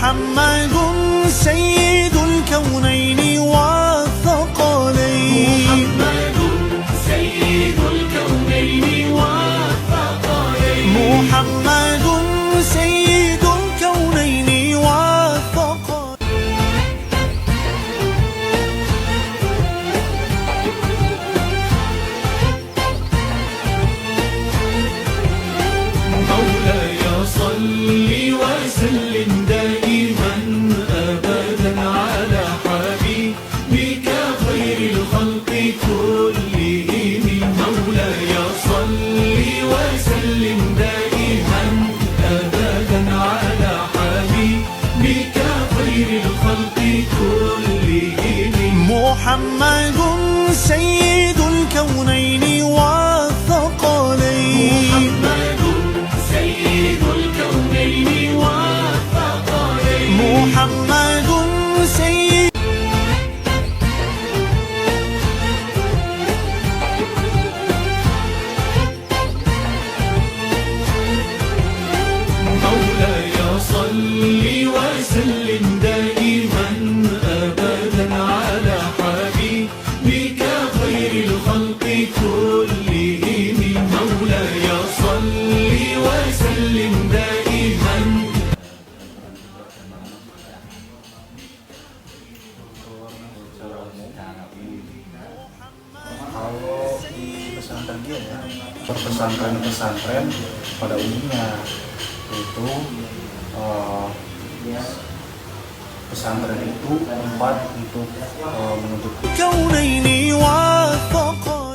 محمد سيد الكونين والثقلين محمد سيد الكونين والثقلين محمد سيد الكونين والثقلين مولاي صل وسلم دائما أبدا على حبيبك خير الخلق كلهم مولاي صل وسلم دائما أبدا على حبيبك خير الخلق كلهم محمد سيد الكونين والثقلين محمد سيد الكونين والثقلين محمد سيد مولاي صل وسلم دائما أبدا على حبيبك خير الخلق كلهم مولاي صل وسلم دائما Kalau di pesantren dia ya, pesantren pada umumnya itu pesantren itu tempat untuk menuntut الكونين والثقلين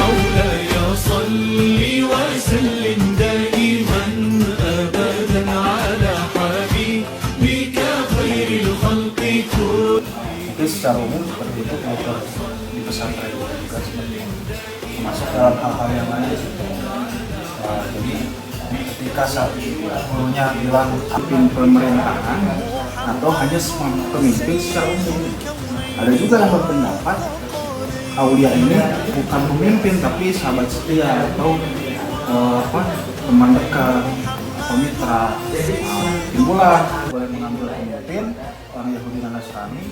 مولاي صل وسلم دائما أبدا على حبيبك خير الخلق كلهم mungkin secara umum seperti itu kultur di pesantren juga seperti itu. Termasuk dalam hal-hal yang lain. Jadi ketika saat gurunya bilang pimpin pemerintahan atau hanya pemimpin secara umum, ada juga yang berpendapat Aulia ini bukan pemimpin tapi sahabat setia atau teman dekat atau mitra. Timbullah boleh mengambil pemimpin orang Yahudi dan Nasrani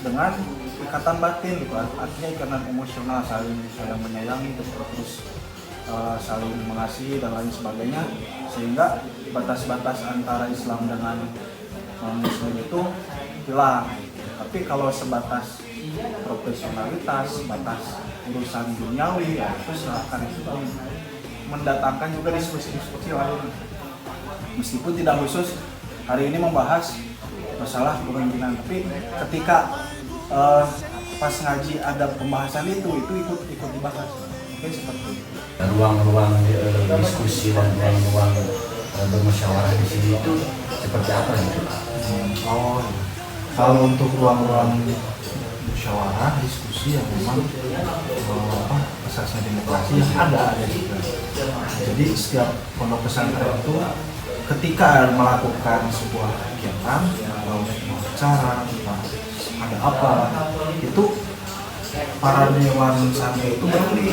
dengan ikatan batin, gitu. Artinya ikatan emosional, saling menyayangi, terus saling mengasihi dan lain sebagainya, sehingga batas-batas antara Islam dengan Muslim itu hilang. Tapi kalau sebatas profesionalitas, batas urusan duniawi, ya itu silahkan, itu mendatangkan juga diskusi-diskusi lain. Meskipun tidak khusus hari ini membahas masalah kepemimpinan, tapi ketika pas ngaji ada pembahasan itu ikut dibahas, mungkin seperti itu. Ruang-ruang diskusi dan ruang-ruang bermusyawarah di sini itu seperti apa gitu? Kalau untuk ruang-ruang musyawarah diskusi yang memang asasnya demokrasi yang ada juga. Jadi setiap pondok pesantren itu ketika melakukan sebuah kegiatan atau bicara ada apa, itu para dewan santri itu berunding.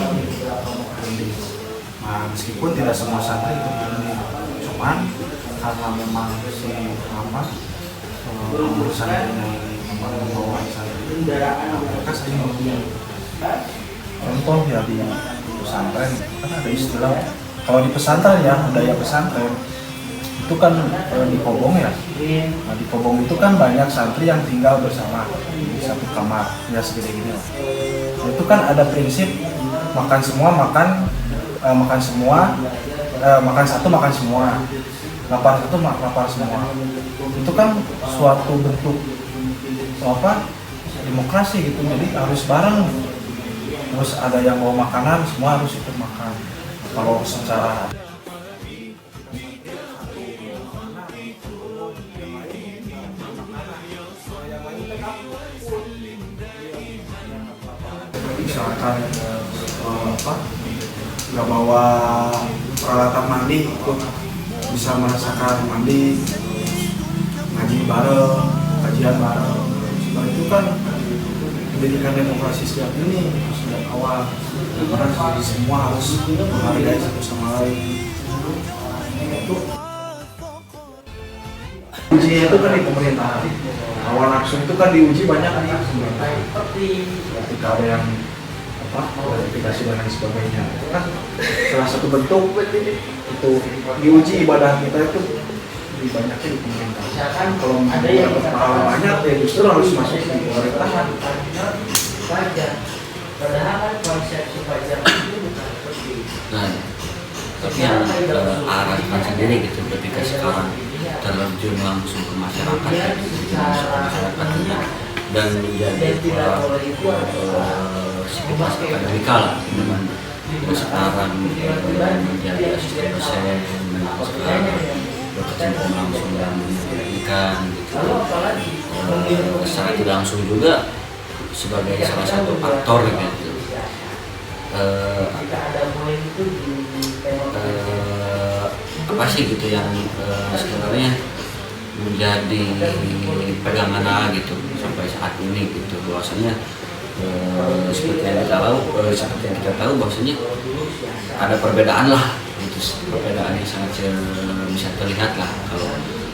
Nah, meskipun tidak semua santri itu berunding, cuman karena memang si urusan ini memang membawa santri, mereka sering berunding. Contoh ya di pesantren kan ada istilah, kalau di pesantren ya budaya pesantren itu kan di Kobong ya. Nah, di Kobong itu kan banyak santri yang tinggal bersama di satu kamar ya segede gini lah. Nah, itu kan ada prinsip makan semua, makan satu makan semua, lapar satu lapar semua. Itu kan suatu bentuk demokrasi gitu. Jadi harus bareng. Terus ada yang bawa makanan, semua harus ikut makan. Kalau secara misalkan nggak bawa peralatan mandi, ikut bisa merasakan mandi, ngaji bareng, kajian bareng. Setelah itu kan pendidikan demokrasi sejak ini sejak awal, karena semua harus menghargai satu sama lain. Itu ujinya itu kan di pemerintahan, awal nafsu itu kan diuji banyak di pemerintahan. Ketika ada yang verifikasi dan lain sebagainya, itu kan salah satu bentuk itu diuji ibadah kita itu lebih banyaknya di pemerintahan. Kalau ada yang dapat pahala banyak ya justru harus masuk di pemerintahan. Padahal kan konsepsi pajak itu bukan seperti itu. Nah, tapi yang arahkan sendiri gitu ketika sekarang terjun langsung ke masyarakat dan menjadi psikolog akademika lah dengan sekarang menjadi asisten dosen dan sekarang berkecimpung langsung dalam pendidikan gitu. Secara tidak langsung juga sebagai salah satu aktor gitu. Apa sih gitu yang sebenarnya menjadi pegangan gitu sampai saat ini gitu, bahwasanya seperti yang kita tahu bahwasanya ada perbedaan lah gitu, perbedaan yang sangat bisa terlihat lah.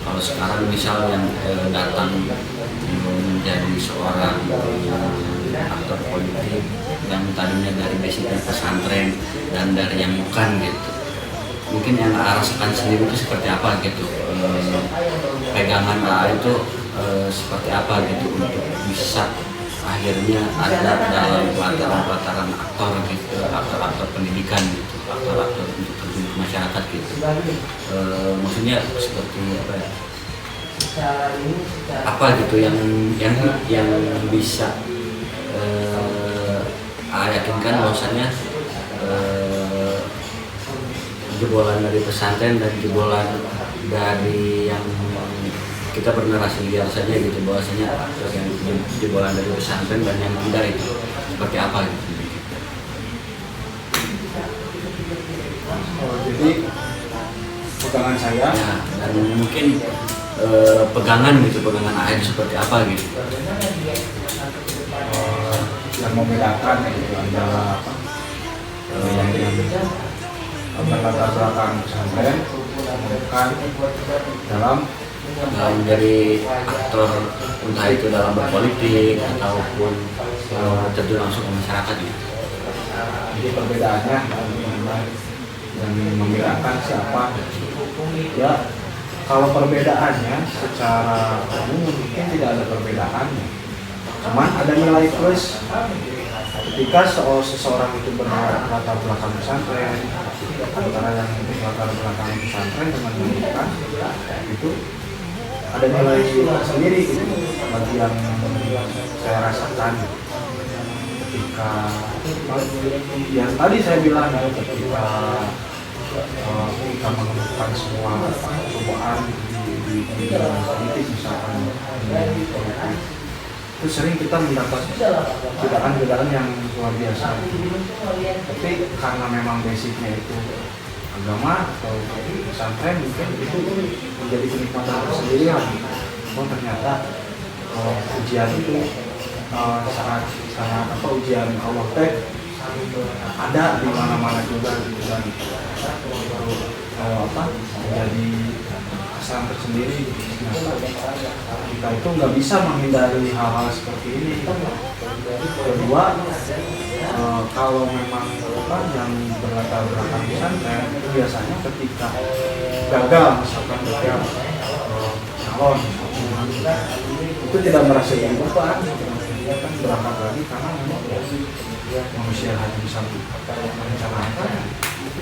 Kalau sekarang misal yang datang menjadi seorang aktor politik yang tadinya dari basicnya pesantren dan dari yang bukan gitu, mungkin yang rasakan sendiri itu seperti apa gitu, pegangan itu seperti apa gitu untuk bisa akhirnya ada dalam pelataran aktor gitu, aktor pendidikan gitu, aktor untuk terjun ke masyarakat gitu. Maksudnya seperti apa ya? Apa gitu yang bisa yakinkan bahwasannya jebolan dari pesantren dan jebolan dari yang kita bernarasi biasanya gitu, bahwasanya yang jebolan dari pesantren dan yang tidak itu seperti apa gitu. Jadi pegangan saya Ya, dan mungkin pegangan AR seperti apa gitu. yang membedakan itu antara yang latar belakang pesantren bukan dalam Dari aktor entah itu dalam berpolitik ataupun terjun langsung ke masyarakat gitu. Jadi perbedaannya yang membedakan siapa ya, kalau perbedaannya secara umum mungkin tidak ada perbedaannya, cuman ada nilai plus ketika seseorang itu berlatar belakang pesantren, antara yang latar belakang pesantren dengan yang bukan itu ada nilai sendiri gitu, bagi yang saya rasakan ketika yang tadi saya bilang ketika kita menemukan semua cobaan di dalam politik, misalkan di politik, itu sering kita mendapat godaan-godaan yang luar biasa. Tapi karena memang basicnya itu agama atau pesantren, mungkin itu menjadi kenikmatan tersendiri lah. Oh ternyata ujian itu sangat ujian Allah teh ada di mana-mana juga gitu, dan menjadi kesan tersendiri. Kita itu nggak bisa menghindari hal-hal seperti ini. Kedua, kalau memang yang berlatar belakang pesantren itu biasanya ketika gagal, misalkan gagal calon, itu tidak merasa jadi beban, dia kan berangkat lagi karena memang manusia hanya bisa merencanakan.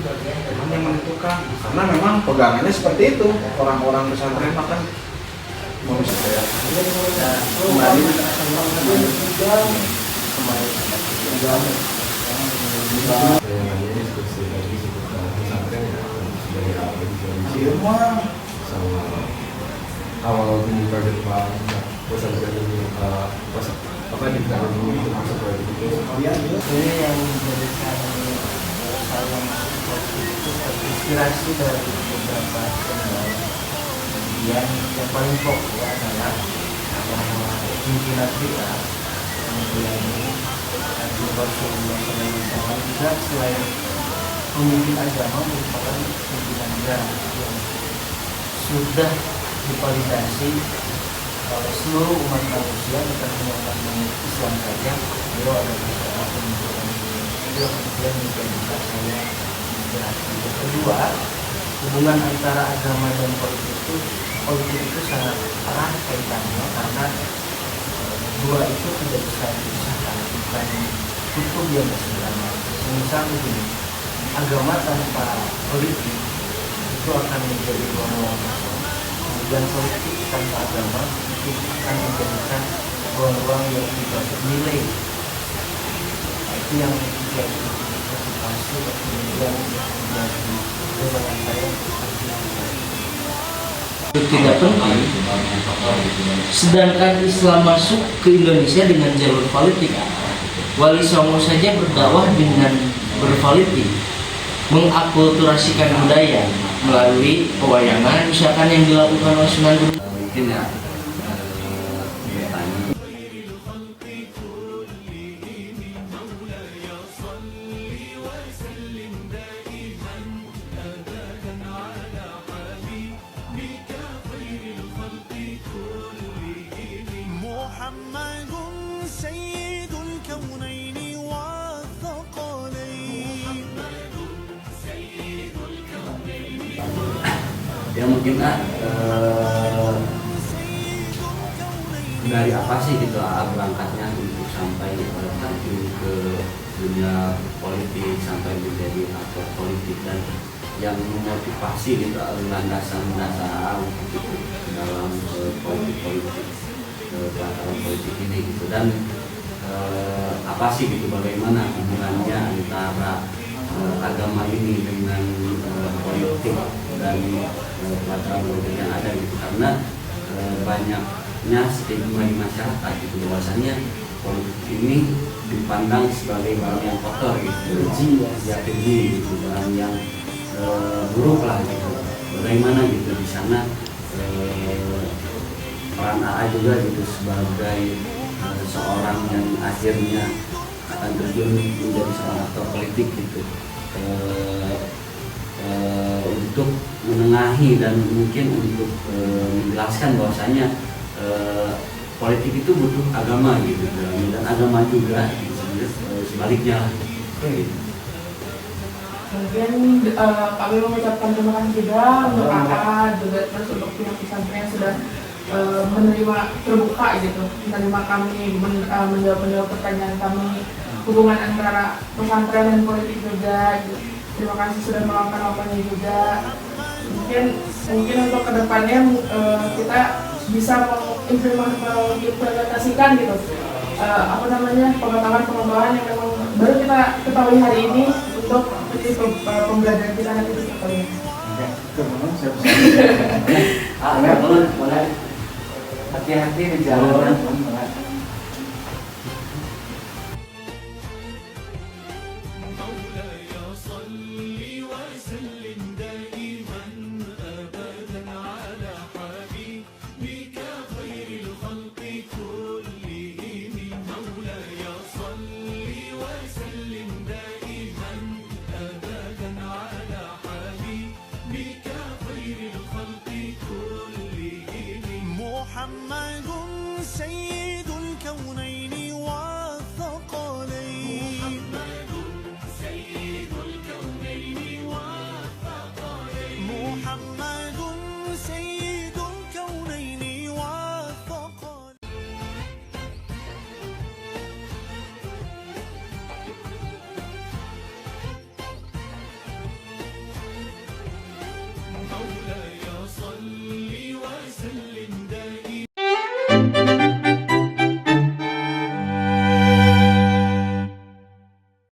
Memang yang menentukan, karena memang pegangannya seperti itu. Orang-orang pesantren makan manusia kembali awal membuka depan pesantren ini apa di dalam itu masuk ke itu Ini yang menjadikan saya itu terinspirasi dari beberapa pembawa. Yang paling pokok adalah bahwa pimpinan kita kemudian Nabi Rasulullah SAW juga selain pemimpin agama merupakan pimpinan negara yang sudah divalidasi oleh seluruh umat manusia, bukan hanya umat Islam saja. Beliau adalah seorang pemimpin beliau kemudian menjadikan saya inspirasi. Yang kedua, hubungan antara agama dan politik itu sangat erat kaitannya, karena dua itu tidak bisa dipisahkan, bukan kutub yang bersama. Misal begini, agama tanpa politik itu akan menjadi ruang-ruang kosong, kemudian politik tanpa agama itu akan menjadikan ruang-ruang yang tidak bernilai. Itu yang menjadi motivasi dan kemudian menjadi dorongan saya tidak penting. Sedangkan Islam masuk ke Indonesia dengan jalur politik. Wali Songo saja berdakwah dengan berpolitik, mengakulturasikan budaya melalui pewayangan misalkan yang dilakukan oleh Sunan Gunung. Mungkin ya bertanya. محمد سيد الكونين والثقلين. Ya mungkin dari apa sih gitu berangkatnya untuk sampai terjun ke dunia politik, sampai menjadi aktor politik, dan yang memotivasi gitu landasan dasar gitu dalam politik pelataran politik ini gitu, dan apa sih gitu bagaimana hubungannya antara agama ini dengan politik dan pelataran politik yang ada gitu, karena banyaknya stigma di masyarakat gitu bahwasanya politik ini dipandang sebagai hal yang kotor gitu, keji gitu, dan yang buruk lah gitu. Bagaimana gitu di sana peran AA juga gitu sebagai seorang yang akhirnya akan terjun menjadi seorang aktor politik gitu, untuk menengahi dan mungkin untuk menjelaskan bahwasanya politik itu butuh agama gitu, dan agama juga gitu, sebaliknya gitu. Kemudian kami mengucapkan terima kasih juga untuk AA juga, terus untuk pihak pesantren yang sudah menerima terbuka gitu, menerima kami, menjawab pertanyaan kami, hubungan antara pesantren dan politik juga gitu. Terima kasih sudah meluangkan waktunya juga. Mungkin untuk kedepannya kita bisa mengimplementasikan gitu pengetahuan yang memang baru kita ketahui hari ini untuk pembelajaran kita nanti di sekolah. Boleh. Hati-hati di jalan.